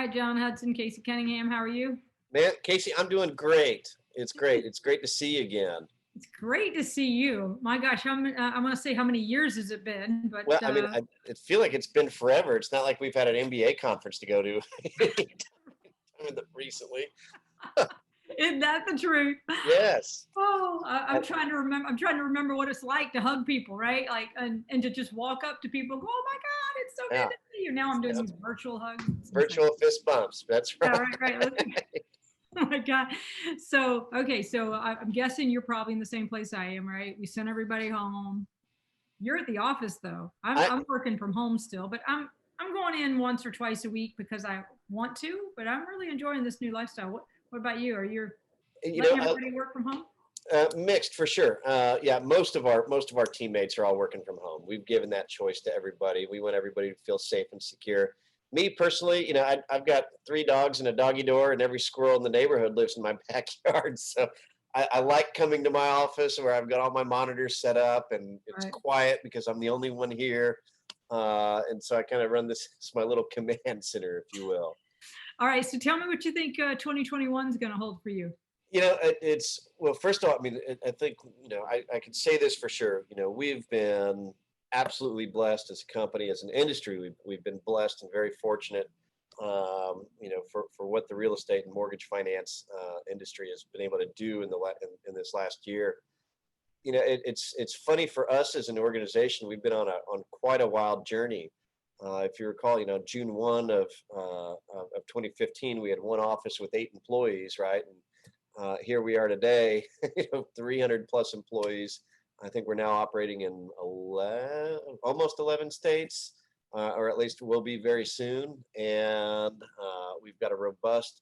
Hi, John Hudson, Casey Cunningham. How are you? Man, Casey, I'm doing great. It's great. It's great to see you again. It's great to see you. My gosh, I want to say how many years has it been? But Well, I feel like it's been forever. It's not like we've had an NBA conference to go to recently. isn't that the truth? Yes. Oh, I'm I- trying to remember. I'm trying to remember what it's like to hug people, right? Like, and to just walk up to people, and go, "Oh my God, it's so good yeah. to see you." Now I'm doing Yeah. these virtual hugs. It's insane. Virtual fist bumps. That's Yeah, right. right, right. Oh my God. So, okay, so I'm guessing you're probably in the same place I am, right? We sent everybody home. You're at the office though. I'm I, I'm working from home still, but I'm going in once or twice a week because I want to, but I'm really enjoying this new lifestyle. What about you? Are you you know, letting everybody work from home? mixed for sure. Yeah, most of our teammates are all working from home. We've given that choice to everybody. We want everybody to feel safe and secure. Me personally, I've got three dogs and a doggy door, and every squirrel in the neighborhood lives in my backyard. So I like coming to my office where I've got all my monitors set up and it's Right. quiet because I'm the only one here. And so I kind of run this, it's my little command center, if you will. All right. So tell me what you think 2021 is going to hold for you. It's well. First of all, I mean, I think I can say this for sure. We've been absolutely blessed as a company, as an industry. We've been blessed and very fortunate. For what the real estate and mortgage finance industry has been able to do in this last year. It's funny for us as an organization. We've been on quite a wild journey. If you recall, June 1 of 2015, we had one office with 8 employees, right? And here we are today, 300 plus employees. I think we're now operating in almost 11 states, or at least will be very soon. And we've got a robust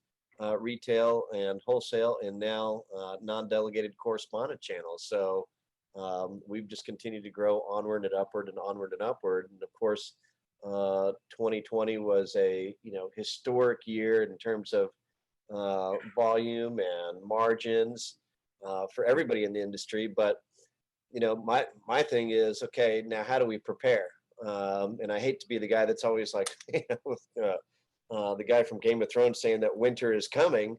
retail and wholesale and now non-delegated correspondent channels. So we've just continued to grow onward and upward and onward and upward. And of course, 2020 was a historic year in terms of volume and margins for everybody in the industry. But my thing is, okay, now how do we prepare? And I hate to be the guy that's always like the guy from Game of Thrones saying that winter is coming.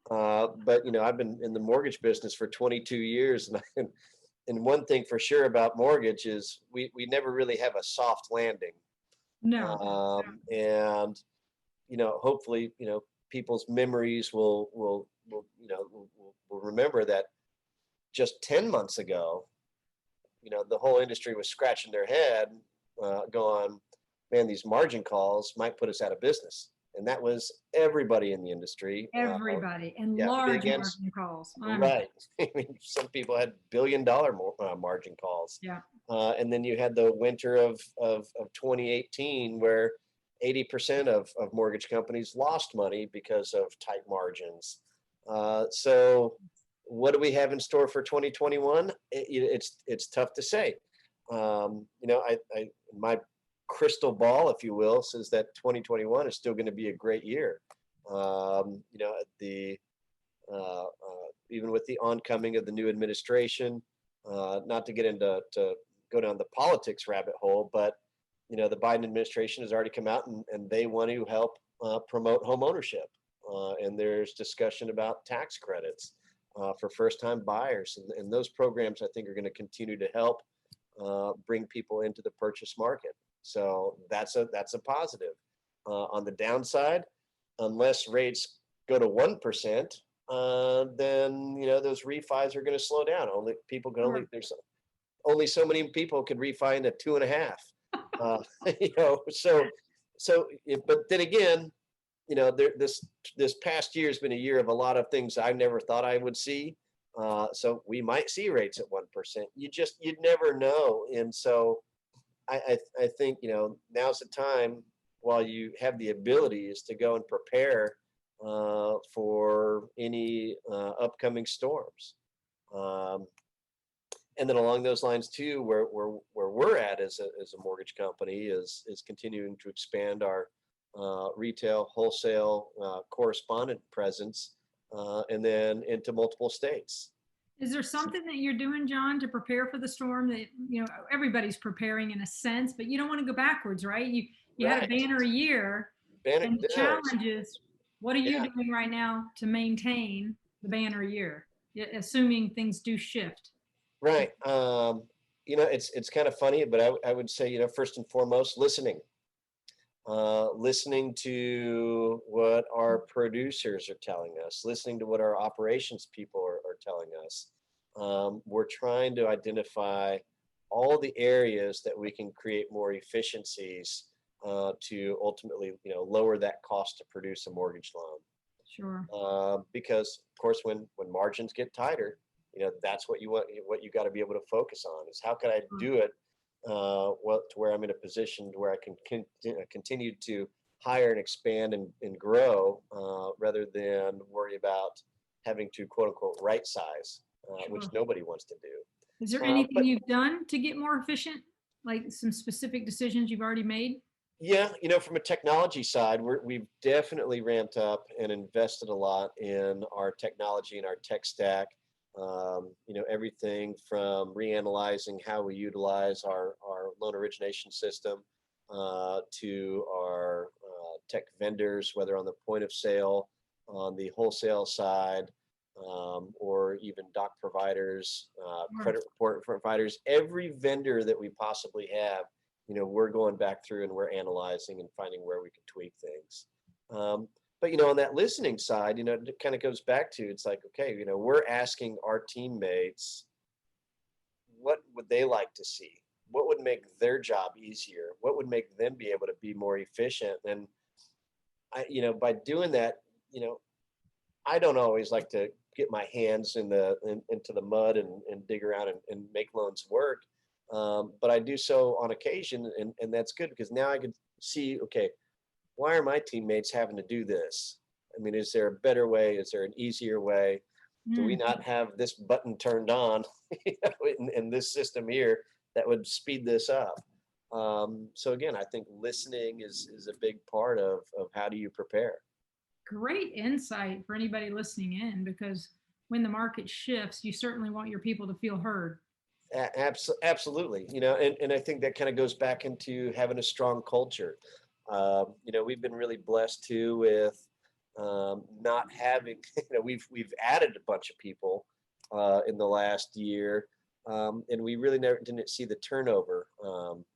But I've been in the mortgage business for 22 years, and one thing for sure about mortgage is we never really have a soft landing. No. And hopefully, people's memories will remember that just 10 months ago, the whole industry was scratching their head, going, man, these margin calls might put us out of business. And that was everybody in the industry. Everybody and Yeah, large big ends. margin calls. Right. I mean, some people had billion-dollar margin calls. Yeah. And then you had the winter of 2018 where 80% of mortgage companies lost money because of tight margins. So what do we have in store for 2021? It's tough to say. My crystal ball, if you will, says that 2021 is still going to be a great year. The even with the oncoming of the new administration, not to get into to go down the politics rabbit hole, but the Biden administration has already come out and they want to help promote home ownership. And there's discussion about tax credits for first-time buyers, and those programs I think are going to continue to help bring people into the purchase market. So that's a positive. On the downside, unless rates go to 1%, then those refis are going to slow down. There's only so many people could refi into 2.5. uh, but then again, this past year has been a year of a lot of things I never thought I would see. So we might see rates at 1%. You'd never know. And so I think now's the time, while you have the ability, is to go and prepare for any upcoming storms. And then along those lines too, where we're at as a mortgage company is continuing to expand our retail, wholesale, correspondent presence, and then into multiple states. Is there something that you're doing, John, to prepare for the storm that, everybody's preparing in a sense, but you don't want to go backwards, right? You had a Right. banner year. Banner, And the no, challenge is, what are you yeah, doing right now to maintain the banner year, assuming things do shift? right. It's kind of funny, but I would say, first and foremost, listening to what our producers are telling us, listening to what our operations people are telling us. We're trying to identify all the areas that we can create more efficiencies to ultimately, lower that cost to produce a mortgage loan. Sure. Because of course, when margins get tighter, that's what you got to be able to focus on is how can I Sure. do it well to where I'm in a position where I can continue to hire and expand and grow rather than worry about having to quote unquote right size, which Sure. nobody wants to do. Is there But anything you've done to get more efficient? Like some specific decisions you've already made? yeah, from a technology side, we've definitely ramped up and invested a lot in our technology and our tech stack. Everything from reanalyzing how we utilize our loan origination system to our tech vendors, whether on the point of sale, on the wholesale side, or even doc providers, Sure. credit report providers, every vendor that we possibly have, we're going back through and we're analyzing and finding where we can tweak things. But on that listening side, it kind of goes back to it's like, okay, we're asking our teammates what would they like to see? What would make their job easier? What would make them be able to be more efficient? And by doing that, you know, I don't always like to get my hands into the mud and dig around and make loans work. But I do so on occasion, and that's good because now I can see, okay, why are my teammates having to do this? I mean, is there a better way? Is there an easier way? Do we Mm, not have this button turned on in this system here that would speed this up? So again, I think listening is a big part of how do you prepare. great insight for anybody listening in, because when the market shifts, you certainly want your people to feel heard. Absolutely, and I think that kind of goes back into having a strong culture. We've been really blessed too with not having, we've added a bunch of people in the last year, and we really never didn't see the turnover.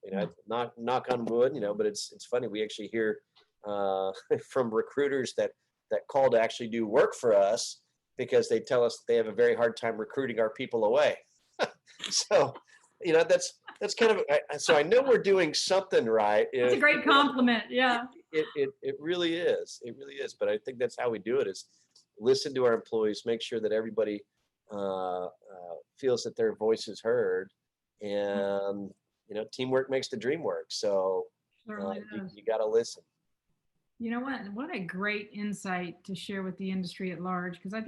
Yeah. Knock on wood, but it's funny. We actually hear from recruiters that call to actually do work for us because they tell us they have a very hard time recruiting our people away. So, that's kind of so I know we're doing something right. That's a If great people don't, compliment. Yeah. it really is. It really is. But I think that's how we do it: is listen to our employees, make sure that everybody feels that their voice is heard, and teamwork makes the dream work. So Certainly you, does. you got to listen. You know what? What a great insight to share with the industry at large. Because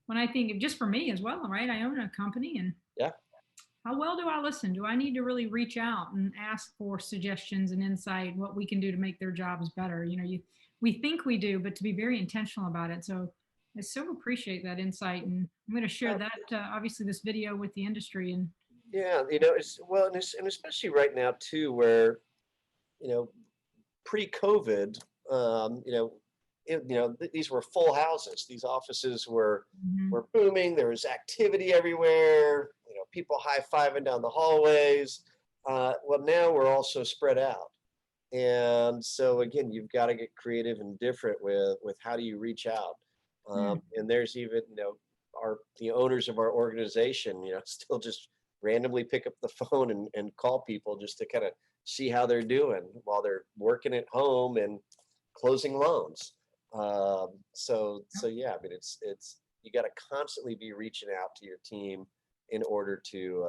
when I think of just for me as well, right? I own a company, and Yeah. how well do I listen? Do I need to really reach out and ask for suggestions and insight, what we can do to make their jobs better? We think we do, but to be very intentional about it. So I so appreciate that insight, and I'm going to share Oh, that obviously this video with the industry. And yeah. It's well, and especially right now too, where you know pre-COVID, these were full houses. These offices mhm, were booming. There was activity everywhere. People high-fiving down the hallways. Well, now we're also spread out, and so again, you've got to get creative and different with how do you reach out. mm, And there's even the owners of our organization, still just randomly pick up the phone and call people just to kind of see how they're doing while they're working at home and closing loans. So yeah, I mean, it's you got to constantly be reaching out to your team in order to,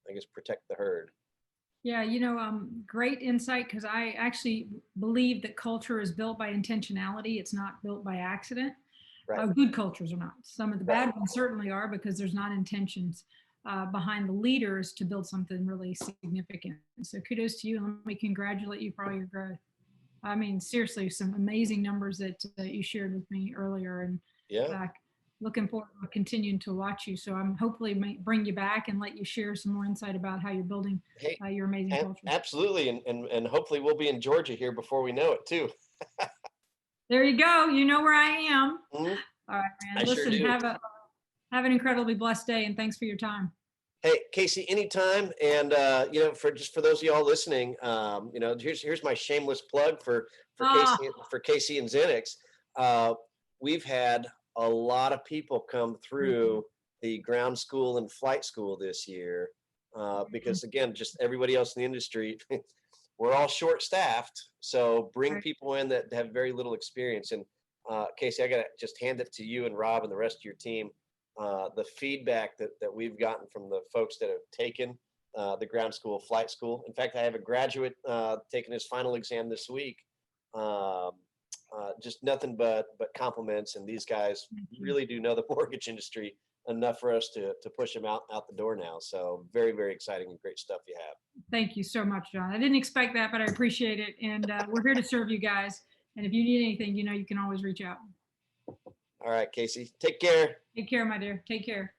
I guess, protect the herd. yeah, great insight, because I actually believe that culture is built by intentionality. It's not built by accident. Right, Good cultures are not. Some of the right. bad ones certainly are, because there's not intentions behind the leaders to build something really significant. So kudos to you, and let me congratulate you for all your growth. I mean, seriously, some amazing numbers that you shared with me earlier, and Yeah. uh, looking forward to continuing to watch you. So I'm hopefully might bring you back and let you share some more insight about how you're building Hey, your amazing culture. absolutely, and hopefully we'll be in Georgia here before we know it too. There you go. You know where I am. Mhm. All right, man. I sure Listen, do. have an incredibly blessed day, and thanks for your time. Hey, Casey, anytime. And for just for those of y'all listening, here's my shameless plug for Ah, Casey and XINNIX. We've had a lot of people come through the ground school and flight school this year because again, just everybody else in the industry, we're all short staffed. So bring right. people in that have very little experience. And Casey, I got to just hand it to you and Rob and the rest of your team. The feedback that we've gotten from the folks that have taken the ground school, flight school. In fact, I have a graduate taking his final exam this week. Just nothing but compliments, and these guys really do know the mortgage industry enough for us to push them out the door now. So very, very exciting and great stuff you have. Thank you so much, John. I didn't expect that, but I appreciate it. And we're here to serve you guys. And if you need anything, you know, you can always reach out. All right, Casey, take care. Take care, my dear. Take care.